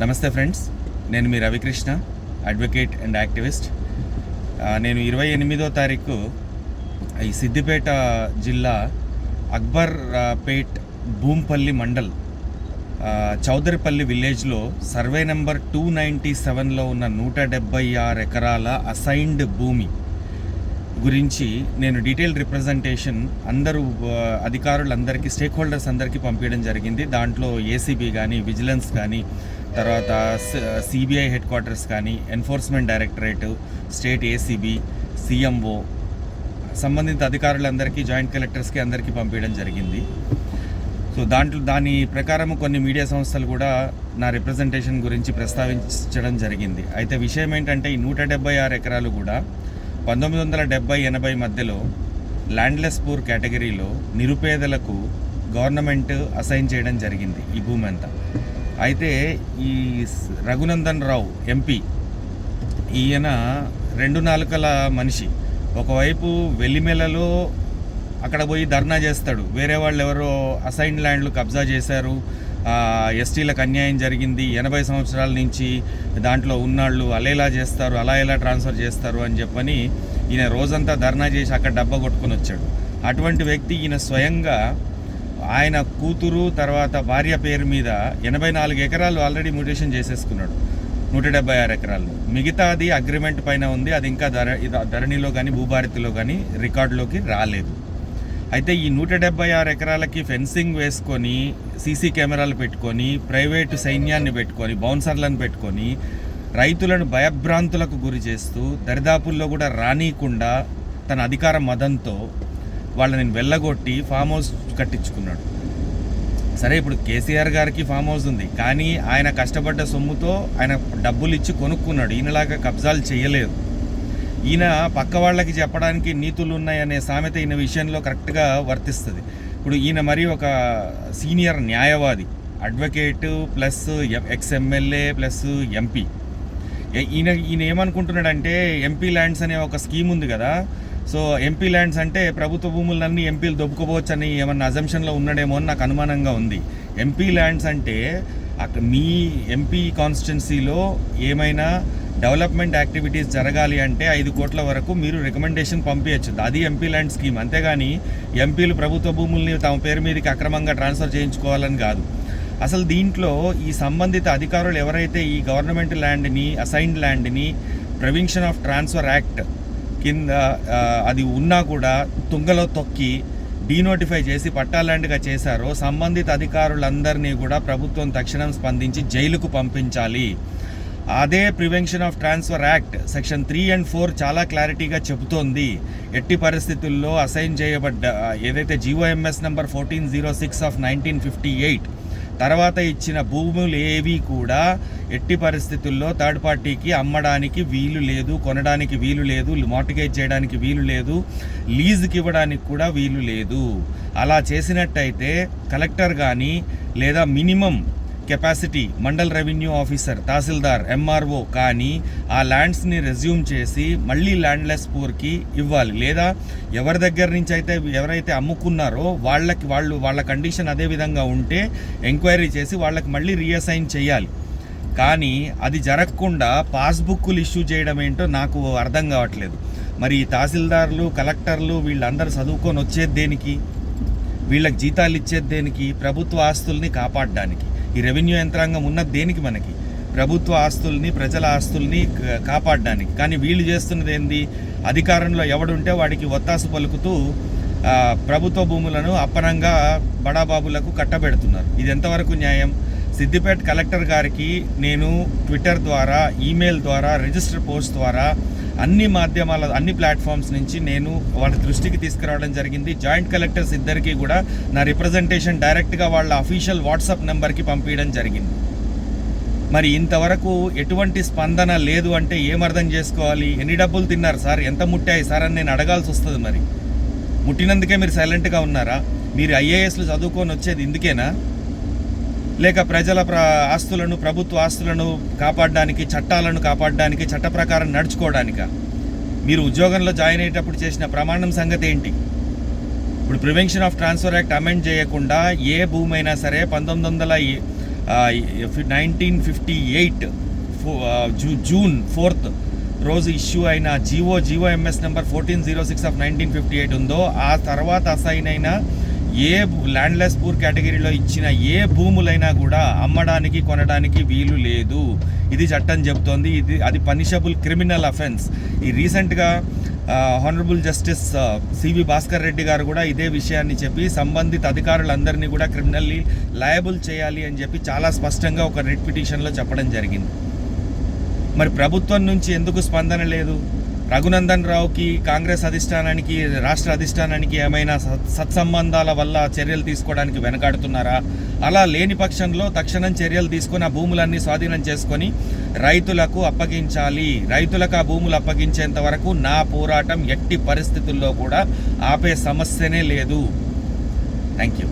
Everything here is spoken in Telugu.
నమస్తే ఫ్రెండ్స్, నేను మీ రవికృష్ణ, అడ్వకేట్ అండ్ యాక్టివిస్ట్. నేను 28వ తారీఖు ఈ సిద్దిపేట జిల్లా అక్బర్ పేట్ భూంపల్లి మండల్ చౌదరిపల్లి విలేజ్లో సర్వే నెంబర్ 297లో ఉన్న 176 ఎకరాల అసైన్డ్ భూమి గురించి నేను డీటెయిల్డ్ రిప్రజెంటేషన్ అధికారులందరికీ, స్టేక్ హోల్డర్స్ అందరికీ పంపించడం జరిగింది. దాంట్లో ఏసీబీ కానీ, విజిలెన్స్ కానీ, తర్వాత సిబిఐ హెడ్ క్వార్టర్స్ కానీ, enforcement directorate, state ACB, CMO, సంబంధిత అధికారులందరికీ, జాయింట్ కలెక్టర్స్కి అందరికీ పంపించడం జరిగింది. సో దాని ప్రకారం కొన్ని మీడియా సంస్థలు కూడా నా రిప్రజెంటేషన్ గురించి ప్రస్తావించడం జరిగింది. అయితే విషయం ఏంటంటే, ఈ 176 ఎకరాలు కూడా 1970-80 మధ్యలో ల్యాండ్లెస్ పూర్ కేటగిరీలో నిరుపేదలకు గవర్నమెంట్ అసైన్ చేయడం జరిగింది ఈ భూమి అంతా. అయితే ఈ రఘునందన్ రావు ఎంపీ, ఈయన 2 నాలుకల మనిషి. ఒకవైపు వెల్లిమెలలో అక్కడ పోయి ధర్నా చేస్తాడు, వేరే వాళ్ళు ఎవరో అసైన్ ల్యాండ్లు కబ్జా చేశారు, ఎస్టీలకు అన్యాయం జరిగింది, 80 సంవత్సరాల నుంచి దాంట్లో ఉన్నాళ్ళు అలా ఎలా చేస్తారు, అలా ఎలా ట్రాన్స్ఫర్ చేస్తారు అని చెప్పని ఈయన రోజంతా ధర్నా చేసి అక్కడ డబ్బా కొట్టుకొని వచ్చాడు. అటువంటి వ్యక్తి ఈయన స్వయంగా ఆయన కూతురు తర్వాత భార్య పేరు మీద 84 ఎకరాలు ఆల్రెడీ మ్యూటేషన్ చేసేసుకున్నాడు 176 ఎకరాల్లో. మిగతాది అగ్రిమెంట్ పైన ఉంది, అది ఇంకా ధరణిలో కానీ భూభారతిలో కానీ రికార్డులోకి రాలేదు. అయితే ఈ 176 ఎకరాలకి ఫెన్సింగ్ వేసుకొని, సీసీ కెమెరాలు పెట్టుకొని, ప్రైవేటు సైన్యాన్ని పెట్టుకొని, బౌన్సర్లను పెట్టుకొని రైతులను భయభ్రాంతులకు గురి చేస్తూ దరిదాపుల్లో కూడా రానీయకుండా తన అధికార మదంతో వాళ్ళని వెళ్ళగొట్టి ఫామ్ హౌస్ కట్టించుకున్నాడు. సరే, ఇప్పుడు కేసీఆర్ గారికి ఫామ్ హౌస్ ఉంది, కానీ ఆయన కష్టపడ్డ సొమ్ముతో ఆయన డబ్బులు ఇచ్చి కొనుక్కున్నాడు. ఈయనలాగా కబ్జాలు చేయలేదు. ఈయన పక్క వాళ్ళకి చెప్పడానికి నీతులు ఉన్నాయనే సామెత ఈయన విషయంలో కరెక్ట్గా వర్తిస్తుంది. ఇప్పుడు ఈయన మరి ఒక సీనియర్ న్యాయవాది, advocate plus ex-MLA plus MP. ఈయన ఏమనుకుంటున్నాడంటే, ఎంపీ ల్యాండ్స్ అనే ఒక స్కీమ్ ఉంది కదా, సో ఎంపీ ల్యాండ్స్ అంటే ప్రభుత్వ భూములన్నీ ఎంపీలు దొబ్బుకోవచ్చు అని ఏమన్నా అజంప్షన్లో ఉన్నాడేమో అని నాకు అనుమానంగా ఉంది. ఎంపీ ల్యాండ్స్ అంటే మీ ఎంపీ కాన్స్టిట్యున్సీలో ఏమైనా డెవలప్మెంట్ యాక్టివిటీస్ జరగాలి అంటే 5 కోట్ల వరకు మీరు రికమెండేషన్ పంపించచ్చు. అది ఎంపీ ల్యాండ్ స్కీమ్. అంతేగాని ఎంపీలు ప్రభుత్వ భూముల్ని తమ పేరు మీదకి అక్రమంగా ట్రాన్స్ఫర్ చేయించుకోవాలని కాదు. అసలు దీంట్లో ఈ సంబంధిత అధికారులు ఎవరైతే ఈ గవర్నమెంట్ ల్యాండ్ని, అసైన్డ్ ల్యాండ్ని ప్రివెన్షన్ ఆఫ్ ట్రాన్స్ఫర్ యాక్ట్ కింద అది ఉన్నా కూడా తుంగలో తొక్కి డీనోటిఫై చేసి పట్టా ల్యాండ్గా చేశారో, సంబంధిత అధికారులందరినీ కూడా ప్రభుత్వం తక్షణం స్పందించి జైలుకు పంపించాలి. అదే prevention of transfer act section 3 and 4 చాలా క్లారిటీగా చెబుతోంది. ఎట్టి పరిస్థితుల్లో అసైన్ చేయబడ్డ ఏదైతే జీఓఎంఎస్ నెంబర్ 1406 ఆఫ్ 1958 తర్వాత ఇచ్చిన భూములు ఏవి కూడా ఎట్టి పరిస్థితుల్లో థర్డ్ పార్టీకి అమ్మడానికి వీలు లేదు, కొనడానికి వీలు లేదు, మార్టిగేజ్ చేయడానికి వీలు లేదు, లీజుకి ఇవ్వడానికి కూడా వీలు లేదు. అలా చేసినట్టయితే కలెక్టర్ కానీ లేదా minimum capacity mandal revenue officer, tahsildar, MRO కానీ ఆ ల్యాండ్స్ని రెజ్యూమ్ చేసి మళ్ళీ ల్యాండ్లెస్ పూర్కి ఇవ్వాలి. లేదా ఎవరి దగ్గర నుంచి అయితే ఎవరైతే అమ్ముకున్నారో వాళ్ళ కండిషన్ అదే విధంగా ఉంటే ఎంక్వైరీ చేసి వాళ్ళకి మళ్ళీ రీఅసైన్ చేయాలి. కానీ అది జరగకుండా పాస్బుక్లు ఇష్యూ చేయడం ఏంటో నాకు అర్థం కావట్లేదు. మరి తహసీల్దార్లు, కలెక్టర్లు వీళ్ళందరూ చదువుకొని వచ్చేది దేనికి? వీళ్ళకి జీతాలు ఇచ్చేది దేనికి? ప్రభుత్వ ఆస్తుల్ని కాపాడడానికి. ఈ రెవెన్యూ యంత్రాంగం ఉన్నది దేనికి? మనకి ప్రభుత్వ ఆస్తుల్ని, ప్రజల ఆస్తుల్ని కాపాడడానికి. కానీ వీళ్ళు చేస్తున్నది ఏంది? అధికారంలో ఎవడుంటే వాడికి ఒత్తాసు పలుకుతూ ప్రభుత్వ భూములను అప్పనంగా బడాబాబులకు కట్టబెడుతున్నారు. ఇది ఎంతవరకు న్యాయం? సిద్దిపేట కలెక్టర్ గారికి నేను ట్విట్టర్ ద్వారా, ఈమెయిల్ ద్వారా, రిజిస్టర్ పోస్ట్ ద్వారా అన్ని మాధ్యమాల, అన్ని ప్లాట్ఫామ్స్ నుంచి నేను వాళ్ళ దృష్టికి తీసుకురావడం జరిగింది. జాయింట్ కలెక్టర్స్ ఇద్దరికీ కూడా నా రిప్రజెంటేషన్ డైరెక్ట్గా వాళ్ళ అఫీషియల్ వాట్సాప్ నెంబర్కి పంపించడం జరిగింది. మరి ఇంతవరకు ఎటువంటి స్పందన లేదు అంటే ఏమర్థం చేసుకోవాలి? ఎన్ని డబ్బులు తిన్నారు సార్, ఎంత ముట్టాయి సార్ అని నేను అడగాల్సి వస్తుంది. మరి ముట్టినందుకే మీరు సైలెంట్గా ఉన్నారా? మీరు ఐఏఎస్లు చదువుకొని వచ్చేది ఇందుకేనా? లేక ప్రజల ఆస్తులను, ప్రభుత్వ ఆస్తులను కాపాడడానికి, చట్టాలను కాపాడడానికి, చట్ట ప్రకారం నడుచుకోవడానిక? మీరు ఉద్యోగంలో జాయిన్ అయ్యేటప్పుడు చేసిన ప్రమాణం సంగతి ఏంటి? ఇప్పుడు prevention of transfer act amend చేయకుండా ఏ భూమి అయినా సరే 1958 జూన్ 4th రోజు ఇష్యూ అయిన జిఓఎంఎస్ నెంబర్ 1406 ఆఫ్ 1958 ఉందో ఆ తర్వాత అసైన్ అయిన ఏ ల్యాండ్లెస్ పూర్ కేటగిరీలో ఇచ్చిన ఏ భూములైనా కూడా అమ్మడానికి కొనడానికి వీలు లేదు. ఇది చట్టం చెబుతోంది. అది పనిషబుల్ క్రిమినల్ అఫెన్స్. ఈ రీసెంట్గా honourable justice C V Bhaskar Reddy garu కూడా ఇదే విషయాన్ని చెప్పి సంబంధిత అధికారులందరినీ కూడా క్రిమినల్లీ లయబుల్ చేయాలి అని చెప్పి చాలా స్పష్టంగా ఒక రిట్ పిటిషన్లో చెప్పడం జరిగింది. మరి ప్రభుత్వం నుంచి ఎందుకు స్పందన లేదు? రఘునందన్ రావుకి, కాంగ్రెస్ అధిష్టానానికి, రాష్ట్ర అధిష్టానానికి ఏమైనా సత్సంబంధాల వల్ల చర్యలు తీసుకోవడానికి వెనకాడుతున్నారా? అలా లేని పక్షంలో తక్షణం చర్యలు తీసుకొని ఆ భూములన్నీ స్వాధీనం చేసుకొని రైతులకు అప్పగించాలి. రైతులకు ఆ భూములు అప్పగించేంత వరకు నా పోరాటం ఎట్టి పరిస్థితుల్లో కూడా ఆపే సమస్యనే లేదు. Thank you.